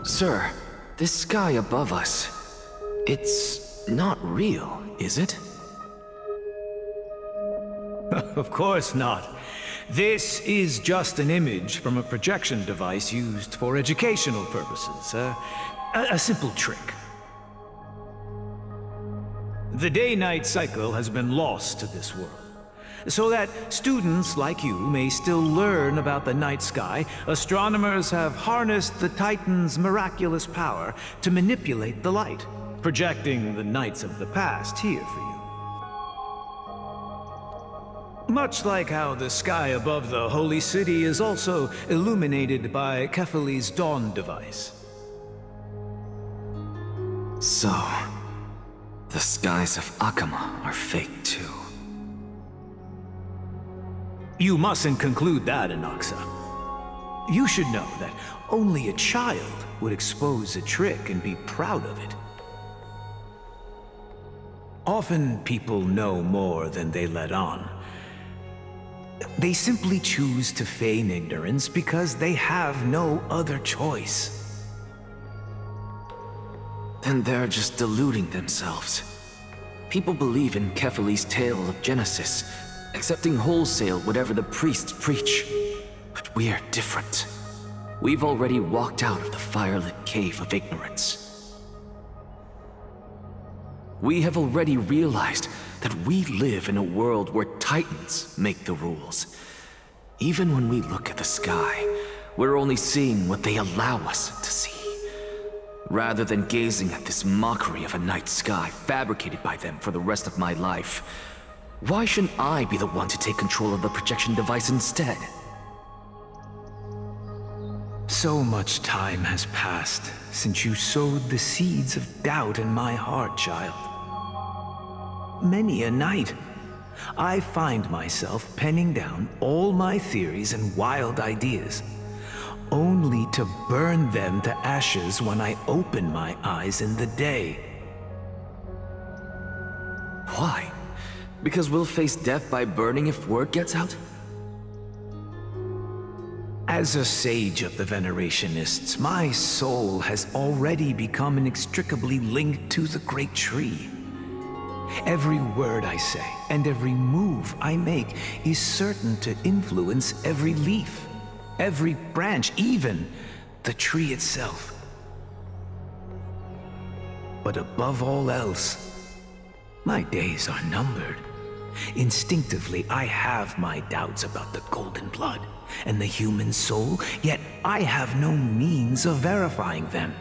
Sir, this sky above us, it's not real, is it? Of course not. This is just an image from a projection device used for educational purposes. A simple trick. The day-night cycle has been lost to this world, so that students like you may still learn about the night sky. Astronomers have harnessed the Titan's miraculous power to manipulate the light, projecting the nights of the past here for you. Much like how the sky above the Holy City is also illuminated by Kefali's dawn device. So, the skies of Akama are fake too. You mustn't conclude that, Anaxa. You should know that only a child would expose a trick and be proud of it. Often people know more than they let on. They simply choose to feign ignorance because they have no other choice. Then they're just deluding themselves. People believe in Kefali's tale of Genesis, accepting wholesale whatever the priests preach. But we're different. We've already walked out of the firelit cave of ignorance. We have already realized that we live in a world where Titans make the rules. Even when we look at the sky, we're only seeing what they allow us to see. Rather than gazing at this mockery of a night sky fabricated by them for the rest of my life, why shouldn't I be the one to take control of the projection device instead? So much time has passed since you sowed the seeds of doubt in my heart, child. Many a night, I find myself penning down all my theories and wild ideas, only to burn them to ashes when I open my eyes in the day. Why? Because we'll face death by burning if word gets out? As a sage of the Venerationists, my soul has already become inextricably linked to the great tree. Every word I say and every move I make is certain to influence every leaf, every branch, even the tree itself. But above all else, my days are numbered. Instinctively, I have my doubts about the golden blood and the human soul, yet I have no means of verifying them.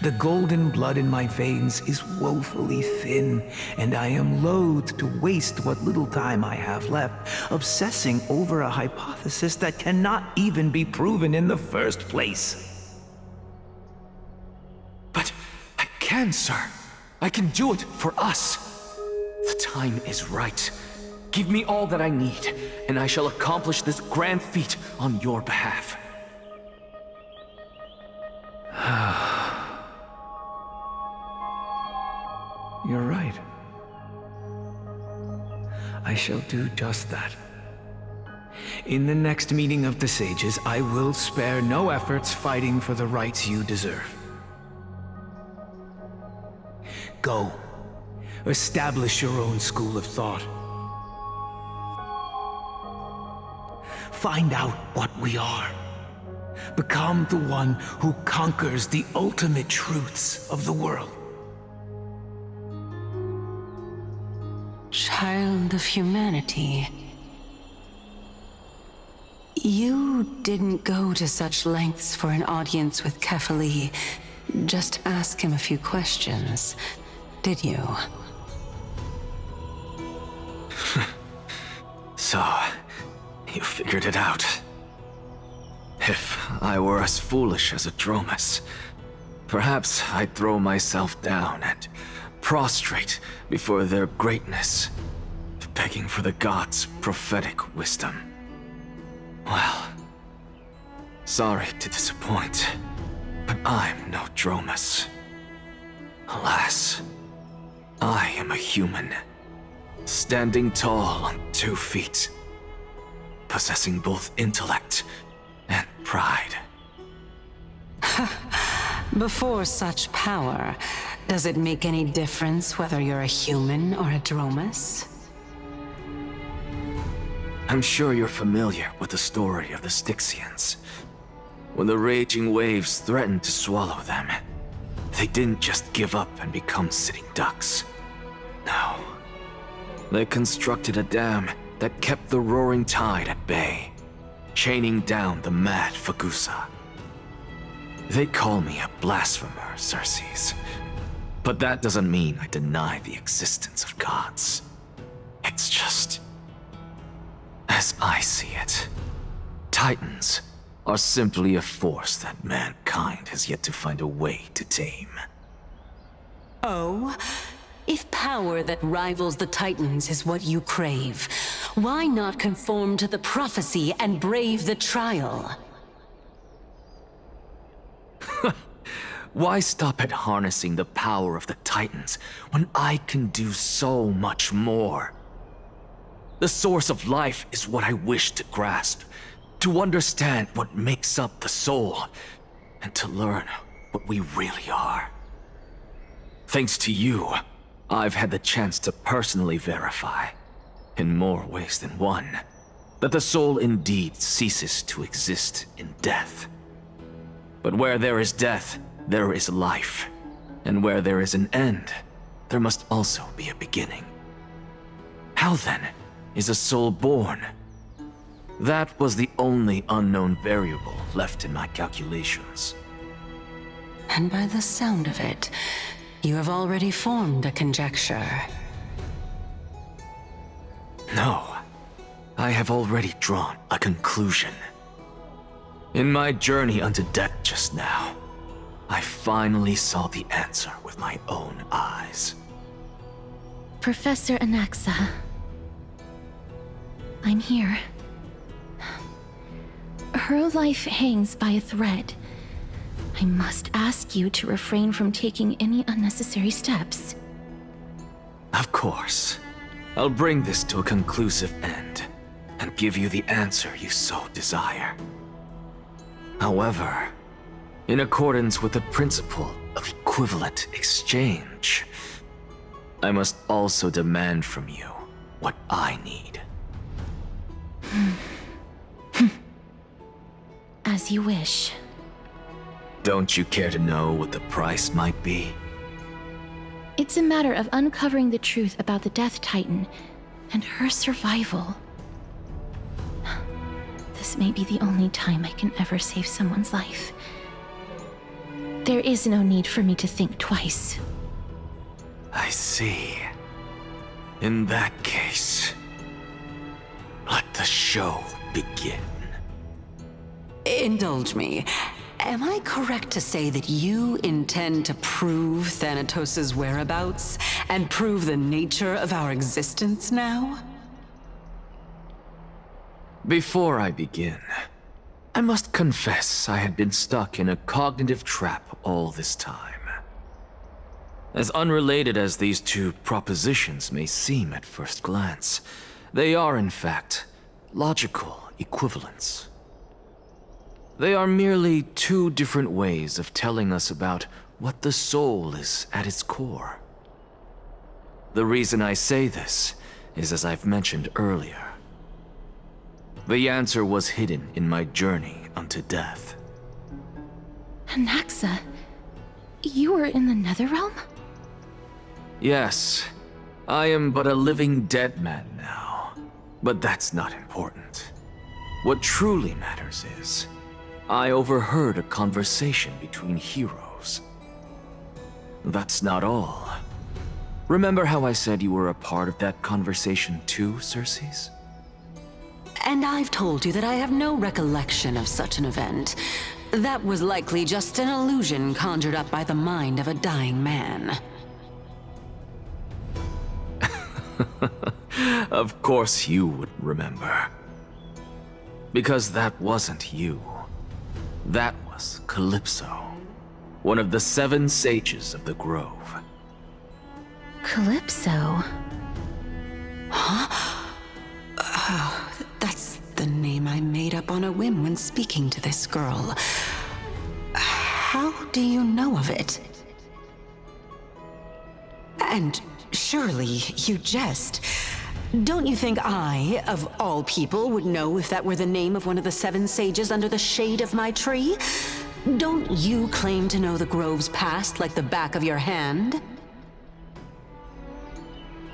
The golden blood in my veins is woefully thin, and I am loath to waste what little time I have left obsessing over a hypothesis that cannot even be proven in the first place. But I can, sir. I can do it for us. The time is right. Give me all that I need, and I shall accomplish this grand feat on your behalf. You're right. I shall do just that. In the next meeting of the sages, I will spare no efforts fighting for the rights you deserve. Go. Establish your own school of thought. Find out what we are. Become the one who conquers the ultimate truths of the world. Child of humanity. You didn't go to such lengths for an audience with Kefali. Just ask him a few questions, did you? So, you figured it out. If I were as foolish as Adromus, perhaps I'd throw myself down and prostrate before their greatness, begging for the gods' prophetic wisdom. Well, sorry to disappoint, but I'm no Dromus. Alas, I am a human, standing tall on 2 feet, possessing both intellect and pride. Before such power, does it make any difference whether you're a human or a Dromus? I'm sure you're familiar with the story of the Styxians. When the raging waves threatened to swallow them, they didn't just give up and become sitting ducks. No. They constructed a dam that kept the roaring tide at bay, chaining down the mad Fagusa. They call me a blasphemer, Circes. But that doesn't mean I deny the existence of gods. It's just... as I see it, Titans are simply a force that mankind has yet to find a way to tame. Oh? If power that rivals the Titans is what you crave, why not conform to the prophecy and brave the trial? Why stop at harnessing the power of the Titans when I can do so much more? The source of life is what I wish to grasp, to understand what makes up the soul, and to learn what we really are. Thanks to you, I've had the chance to personally verify, in more ways than one, that the soul indeed ceases to exist in death. But where there is death, there is life. And where there is an end, there must also be a beginning. How then is a soul born? That was the only unknown variable left in my calculations. And by the sound of it, you have already formed a conjecture. No, I have already drawn a conclusion. In my journey unto death just now, I finally saw the answer with my own eyes. Professor Anaxa, I'm here. Her life hangs by a thread. I must ask you to refrain from taking any unnecessary steps. Of course. I'll bring this to a conclusive end, and give you the answer you so desire. However, in accordance with the principle of equivalent exchange, I must also demand from you what I need. As you wish. Don't you care to know what the price might be? It's a matter of uncovering the truth about the Death Titan and her survival. This may be the only time I can ever save someone's life. There is no need for me to think twice. I see. In that case, let the show begin. Indulge me. Am I correct to say that you intend to prove Thanatos' whereabouts and prove the nature of our existence now? Before I begin, I must confess I had been stuck in a cognitive trap all this time. As unrelated as these two propositions may seem at first glance, they are in fact logical equivalents. They are merely two different ways of telling us about what the soul is at its core. The reason I say this is as I've mentioned earlier. The answer was hidden in my journey unto death. Anaxa, you were in the Netherrealm? Yes, I am but a living dead man now. But that's not important. What truly matters is, I overheard a conversation between heroes. That's not all. Remember how I said you were a part of that conversation too, Circes? And I've told you that I have no recollection of such an event. That was likely just an illusion conjured up by the mind of a dying man. Of course you would remember. Because that wasn't you. That was Calypso, one of the 7 sages of the Grove. Calypso? Huh? Oh, that's the name I made up on a whim when speaking to this girl. How do you know of it? And surely you jest. Don't you think I, of all people, would know if that were the name of one of the 7 sages under the shade of my tree? Don't you claim to know the grove's past like the back of your hand?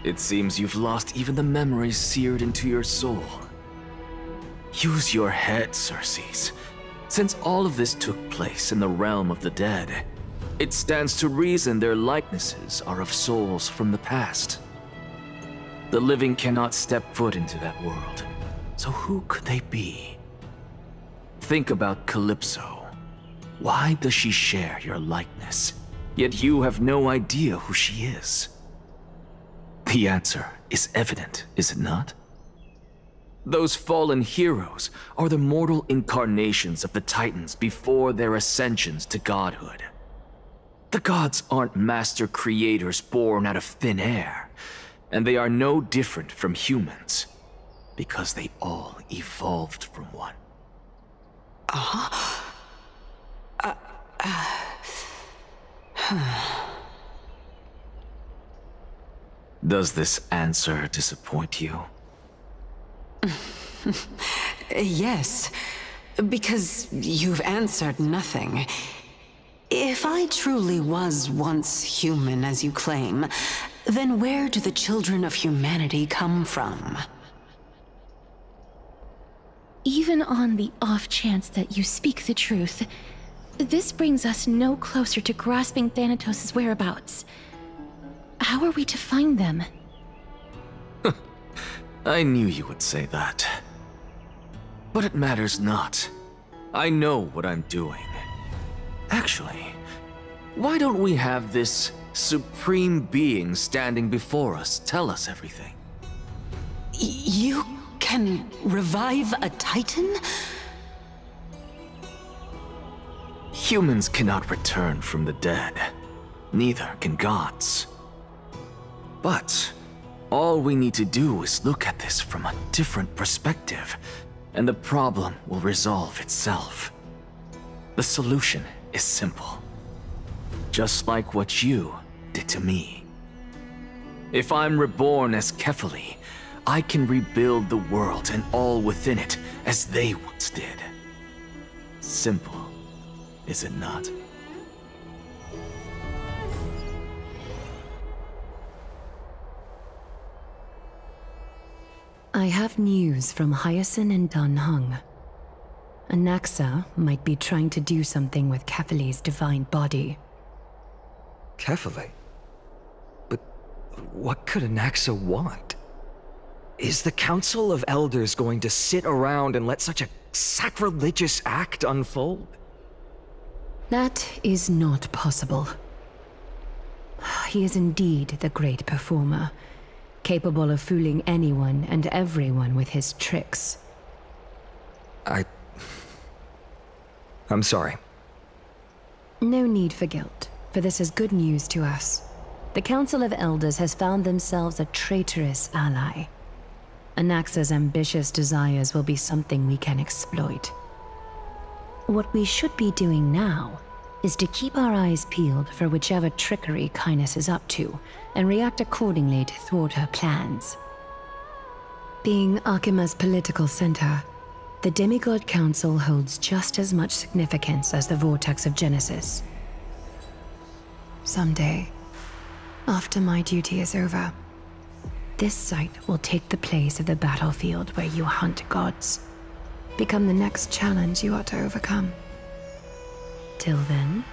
It seems you've lost even the memories seared into your soul. Use your head, Circes. Since all of this took place in the realm of the dead, it stands to reason their likenesses are of souls from the past. The living cannot step foot into that world, so who could they be? Think about Calypso. Why does she share your likeness, yet you have no idea who she is? The answer is evident, is it not? Those fallen heroes are the mortal incarnations of the Titans before their ascensions to godhood. The gods aren't master creators born out of thin air, and they are no different from humans, because they all evolved from one. Does this answer disappoint you? Yes, because you've answered nothing. If I truly was once human, as you claim, then where do the children of humanity come from? Even on the off chance that you speak the truth, this brings us no closer to grasping Thanatos' whereabouts. How are we to find them? I knew you would say that. But it matters not. I know what I'm doing. Actually, why don't we have this supreme being standing before us tell us everything? You can revive a Titan? Humans cannot return from the dead. Neither can gods. But all we need to do is look at this from a different perspective, and the problem will resolve itself. The solution is simple. Just like what you did to me. If I'm reborn as Kefali, I can rebuild the world and all within it as they once did. Simple, is it not? I have news from Hyacinth and Dan Heng. Anaxa might be trying to do something with Kefali's divine body. Kefali? But what could Anaxa want? Is the Council of Elders going to sit around and let such a sacrilegious act unfold? That is not possible. He is indeed the great performer, capable of fooling anyone and everyone with his tricks. I'm sorry. No need for guilt, for this is good news to us. The Council of Elders has found themselves a traitorous ally. Anaxa's ambitious desires will be something we can exploit. What we should be doing now is to keep our eyes peeled for whichever trickery Kynus is up to, and react accordingly to thwart her plans. Being Akima's political center, the Demigod Council holds just as much significance as the Vortex of Genesis. Someday, after my duty is over, this site will take the place of the battlefield where you hunt gods, become the next challenge you ought to overcome. Till then,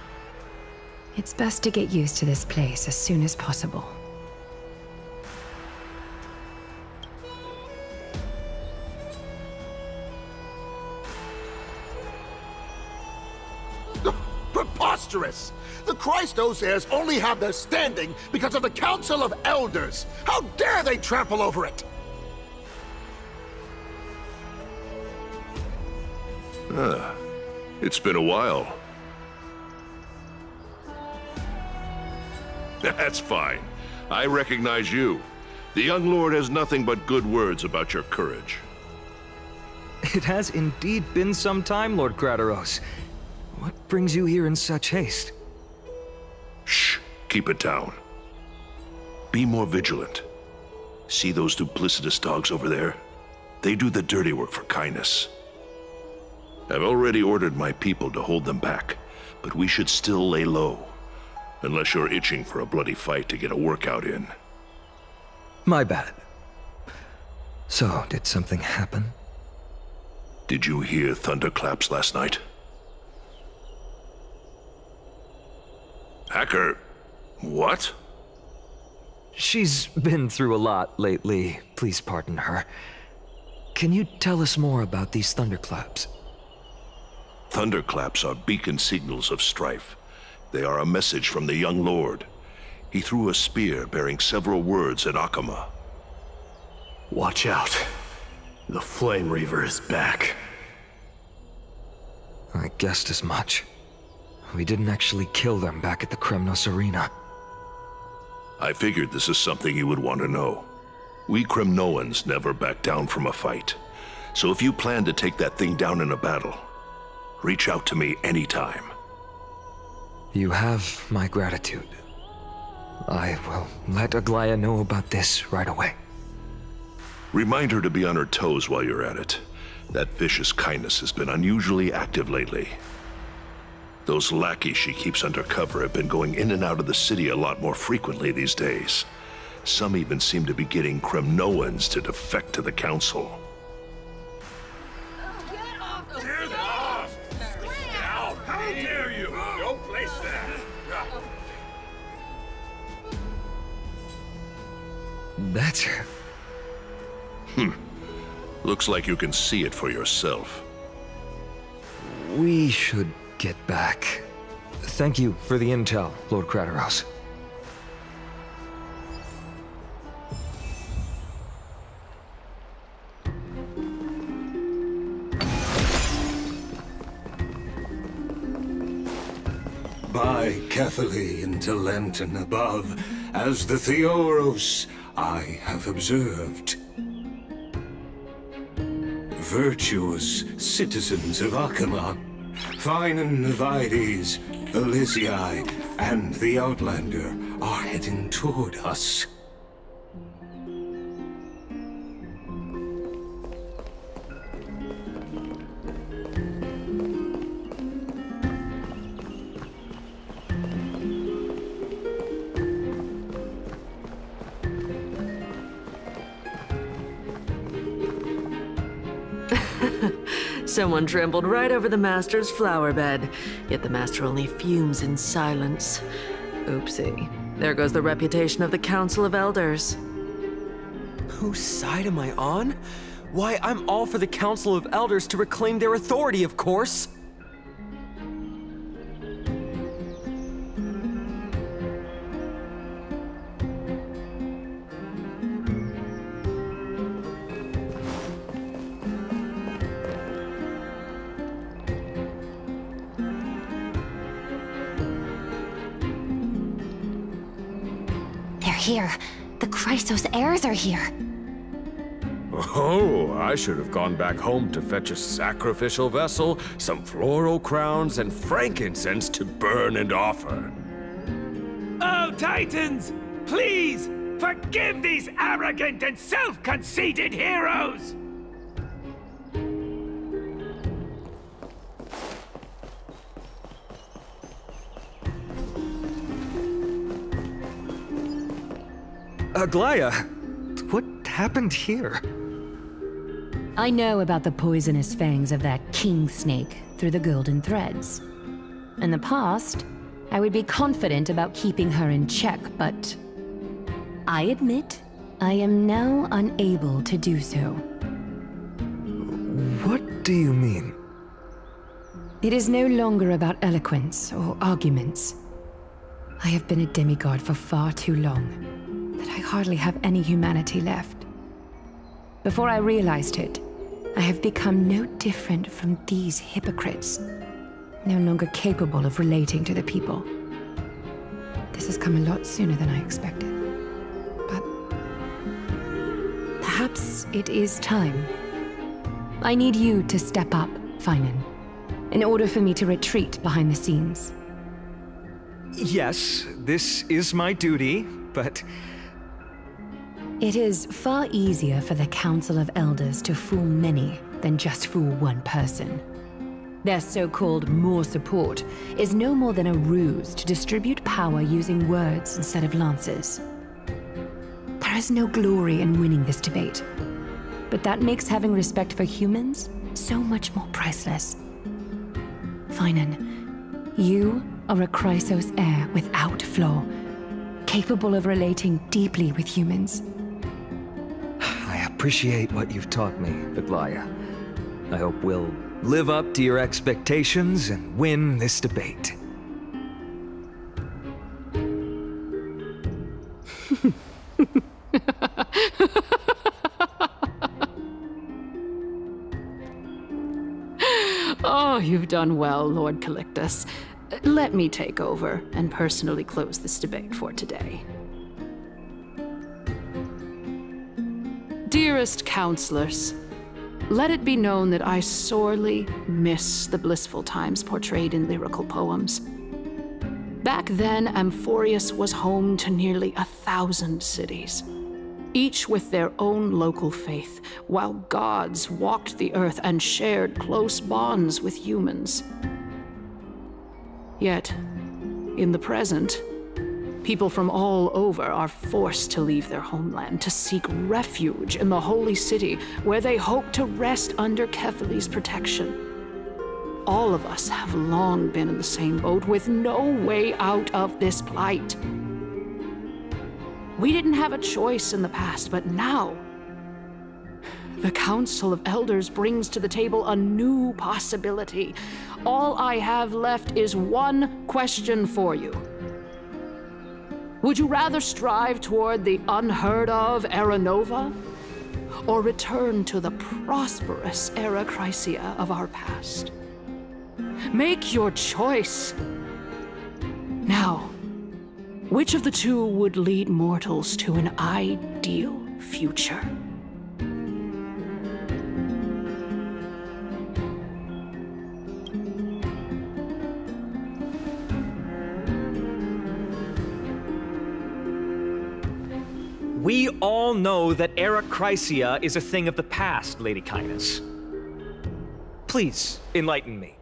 it's best to get used to this place as soon as possible. Preposterous! The Christos heirs only have their standing because of the Council of Elders! How dare they trample over it! It's been a while. That's fine. I recognize you. The young lord has nothing but good words about your courage. It has indeed been some time, Lord Krateros. What brings you here in such haste? Keep it down. Be more vigilant. See those duplicitous dogs over there? They do the dirty work for kindness. I've already ordered my people to hold them back, but we should still lay low. Unless you're itching for a bloody fight to get a workout in. My bad. So, did something happen? Did you hear thunderclaps last night? Hacker, what? She's been through a lot lately. Please pardon her. Can you tell us more about these thunderclaps? Thunderclaps are beacon signals of strife. They are a message from the young lord. He threw a spear bearing several words at Akama. Watch out. The Flame Reaver is back. I guessed as much. We didn't actually kill them back at the Kremnos Arena. I figured this is something you would want to know. We Kremnoans never back down from a fight. So if you plan to take that thing down in a battle, reach out to me anytime. You have my gratitude. I will let Aglaya know about this right away. Remind her to be on her toes while you're at it. That vicious kindness has been unusually active lately. Those lackeys she keeps under cover have been going in and out of the city a lot more frequently these days. Some even seem to be getting Kremnoans to defect to the Council. That's her. Looks like you can see it for yourself. We should get back. Thank you for the intel, Lord Krateros. By Catholic into Lantern above, as the Theoros I have observed. Virtuous citizens of Akama, Finan Vides, Elysiae, and the Outlander are heading toward us. Someone trampled right over the Master's flower bed, yet the Master only fumes in silence. Oopsie. There goes the reputation of the Council of Elders. Whose side am I on? Why, I'm all for the Council of Elders to reclaim their authority, of course! Here. The Chrysos heirs are here. Oh, I should have gone back home to fetch a sacrificial vessel, some floral crowns, and frankincense to burn and offer. Oh, Titans! Please, forgive these arrogant and self-conceited heroes! Aglaya, what happened here? I know about the poisonous fangs of that king snake through the golden threads. In the past, I would be confident about keeping her in check, but I admit I am now unable to do so. What do you mean? It is no longer about eloquence or arguments. I have been a demigod for far too long, that I hardly have any humanity left. Before I realized it, I have become no different from these hypocrites, no longer capable of relating to the people. This has come a lot sooner than I expected. But perhaps it is time. I need you to step up, Finan, in order for me to retreat behind the scenes. Yes, this is my duty, but... It is far easier for the Council of Elders to fool many than just fool one person. Their so-called more support is no more than a ruse to distribute power using words instead of lances. There is no glory in winning this debate, but that makes having respect for humans so much more priceless. Finan, you are a Chrysos heir without flaw, capable of relating deeply with humans. I appreciate what you've taught me, Aglaya. I hope we'll live up to your expectations and win this debate. Oh, you've done well, Lord Calictus. Let me take over and personally close this debate for today. Dearest counselors, let it be known that I sorely miss the blissful times portrayed in lyrical poems. Back then, Amphorius was home to nearly 1,000 cities, each with their own local faith, while gods walked the earth and shared close bonds with humans. Yet, in the present, people from all over are forced to leave their homeland to seek refuge in the holy city, where they hope to rest under Kefali's protection. All of us have long been in the same boat, with no way out of this plight. We didn't have a choice in the past, but now, the Council of Elders brings to the table a new possibility. All I have left is one question for you. Would you rather strive toward the unheard of Era Nova, or return to the prosperous Era Chrysia of our past? Make your choice. Now, which of the two would lead mortals to an ideal future? We all know that Era Chrysia is a thing of the past, Lady Cainus. Please, enlighten me.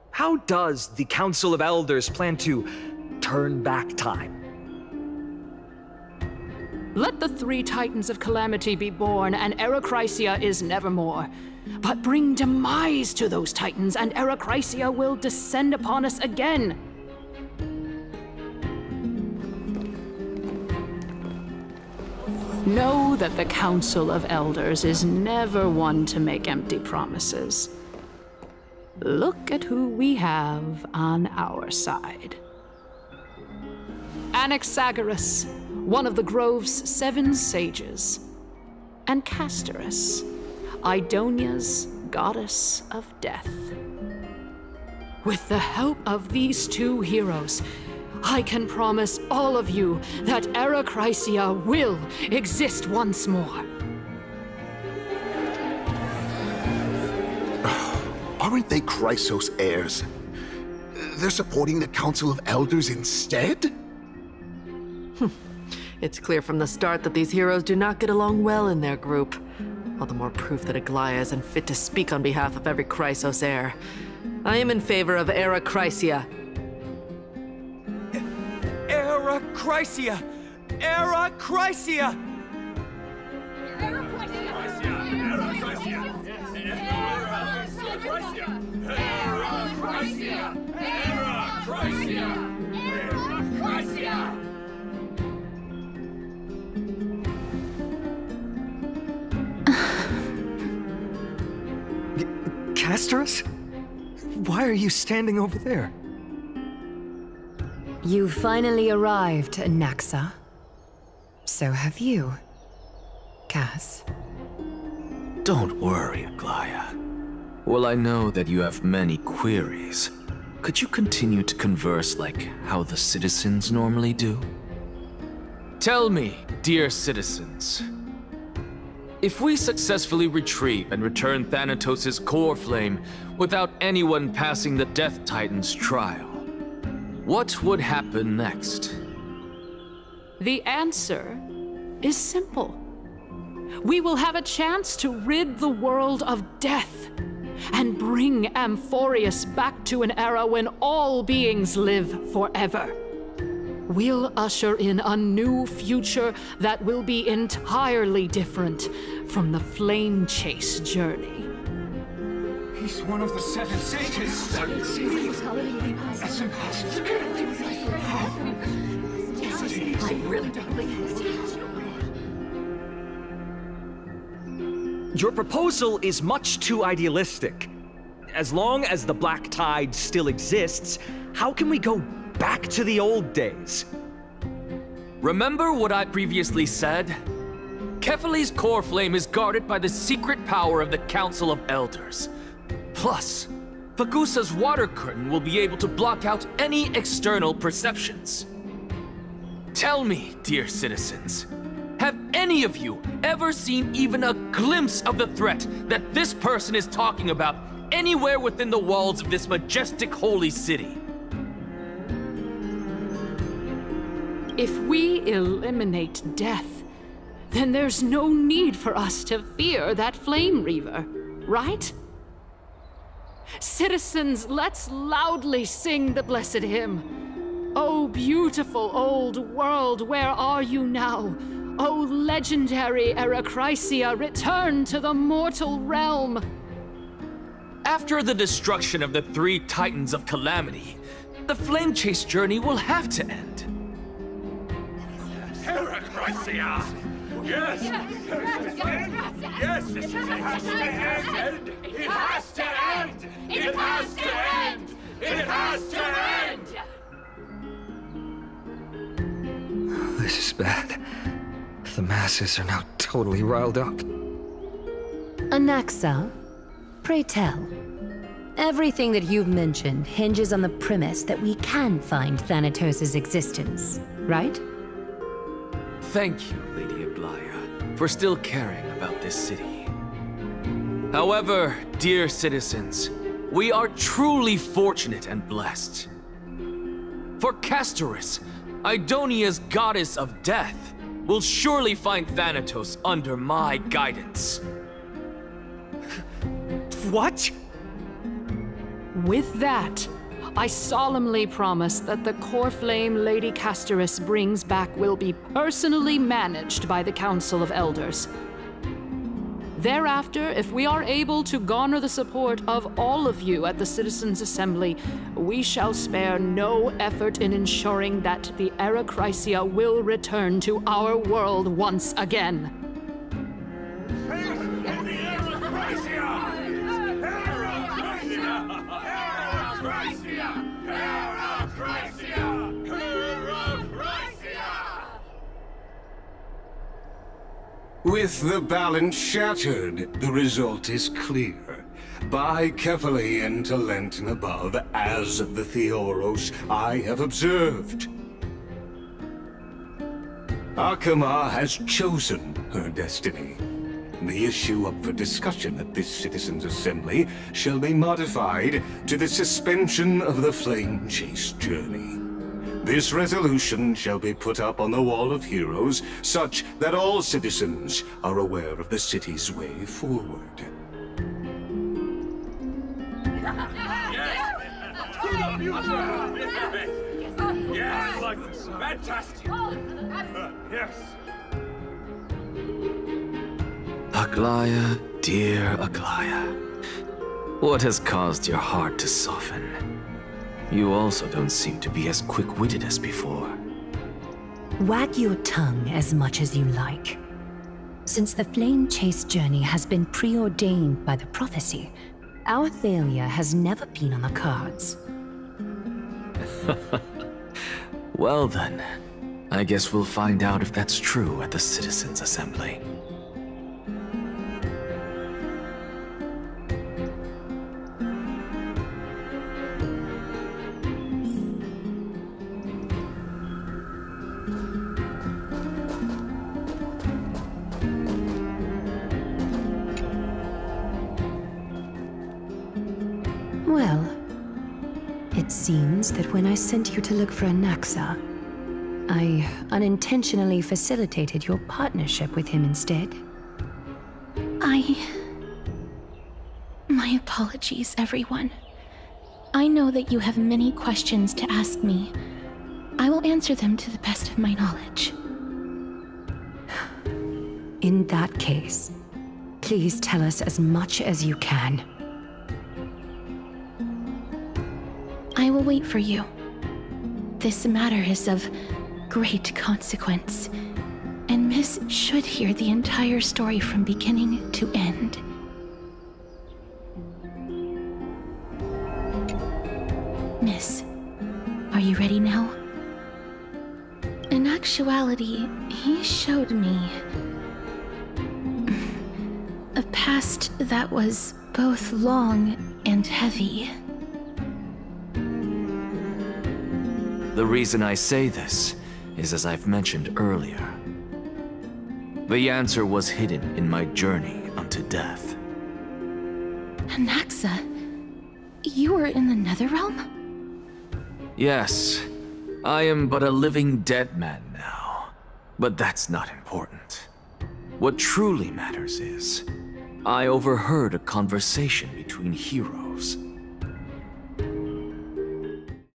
How does the Council of Elders plan to turn back time? Let the 3 Titans of Calamity be born, and Era Chrysia is nevermore. But bring demise to those Titans, and Era Chrysia will descend upon us again. Know that the Council of Elders is never one to make empty promises. Look at who we have on our side. Anaxagoras, one of the Grove's 7 sages, and Castorus, Idonia's goddess of death. With the help of these 2 heroes, I can promise all of you that Era Chrysia will exist once more. Aren't they Chrysos heirs? They're supporting the Council of Elders instead? It's clear from the start that these heroes do not get along well in their group. All the more proof that Aglaya is unfit to speak on behalf of every Chrysos heir. I am in favor of Era Chrysia. Era Chrysia! Era Chrysia! Era Chrysia! Era Chrysia! Era Chrysia! Era Chrysia! Era Chrysia! Castorus? Why are you standing over there? You finally arrived, Naxa. So have you, Cass. Don't worry, Aglaya. Well, I know that you have many queries. Could you continue to converse like how the citizens normally do? Tell me, dear citizens, if we successfully retrieve and return Thanatos' core flame without anyone passing the Death Titan's trial, what would happen next? The answer is simple. We will have a chance to rid the world of death and bring Amphorius back to an era when all beings live forever. We'll usher in a new future that will be entirely different from the flame chase journey. He's one of the 7 sages. That's impossible. I really don't believe this. Your proposal is much too idealistic. As long as the Black Tide still exists, how can we go back to the old days? Remember what I previously said? Kefali's core flame is guarded by the secret power of the Council of Elders. Plus, Fagusa's water curtain will be able to block out any external perceptions. Tell me, dear citizens, have any of you ever seen even a glimpse of the threat that this person is talking about anywhere within the walls of this majestic holy city? If we eliminate death, then there's no need for us to fear that Flame Reaver, right? Citizens, let's loudly sing the blessed hymn. Oh, beautiful old world, where are you now? Oh, legendary Erechrysia, return to the mortal realm! After the destruction of the 3 Titans of Calamity, the Flame Chase journey will have to end. Erechrysia! Yes! Yes! It has to end! It has to end! It has to end! It has to end! This is bad. The masses are now totally riled up. Anaxa, pray tell. Everything that you've mentioned hinges on the premise that we can find Thanatos' existence, right? Thank you, Lady Aglaya, for still caring about this city. However, dear citizens, we are truly fortunate and blessed. For Castorus, Idonia's goddess of death, will surely find Thanatos under my guidance. What? With that, I solemnly promise that the core flame Lady Castorus brings back will be personally managed by the Council of Elders. Thereafter, if we are able to garner the support of all of you at the Citizens' Assembly, we shall spare no effort in ensuring that the Erechrysia will return to our world once again. With the balance shattered, the result is clear. By Kefali and Talenton above, as the Theoros I have observed. Akama has chosen her destiny. The issue up for discussion at this Citizens' Assembly shall be modified to the suspension of the Flame Chase journey. This resolution shall be put up on the Wall of Heroes, such that all citizens are aware of the city's way forward. Yes! Fantastic! Yes! Aglaya, dear Aglaya, what has caused your heart to soften? You also don't seem to be as quick-witted as before. Wag your tongue as much as you like. Since the Flame Chase journey has been preordained by the prophecy, our failure has never been on the cards. Well then, I guess we'll find out if that's true at the Citizens' Assembly. Well, it seems seems that when I sent you to look for Anaxa, I unintentionally facilitated your partnership with him instead. My apologies, everyone. I know that you have many questions to ask me. I will answer them to the best of my knowledge. In that case, please tell us as much as you can. I will wait for you. This matter is of great consequence, and Miss should hear the entire story from beginning to end. Miss, are you ready now? In actuality, he showed me a past that was both long and heavy. The reason I say this is as I've mentioned earlier. The answer was hidden in my journey unto death. Anaxa, you were in the Netherrealm? Yes, I am but a living dead man now. But that's not important. What truly matters is, I overheard a conversation between heroes.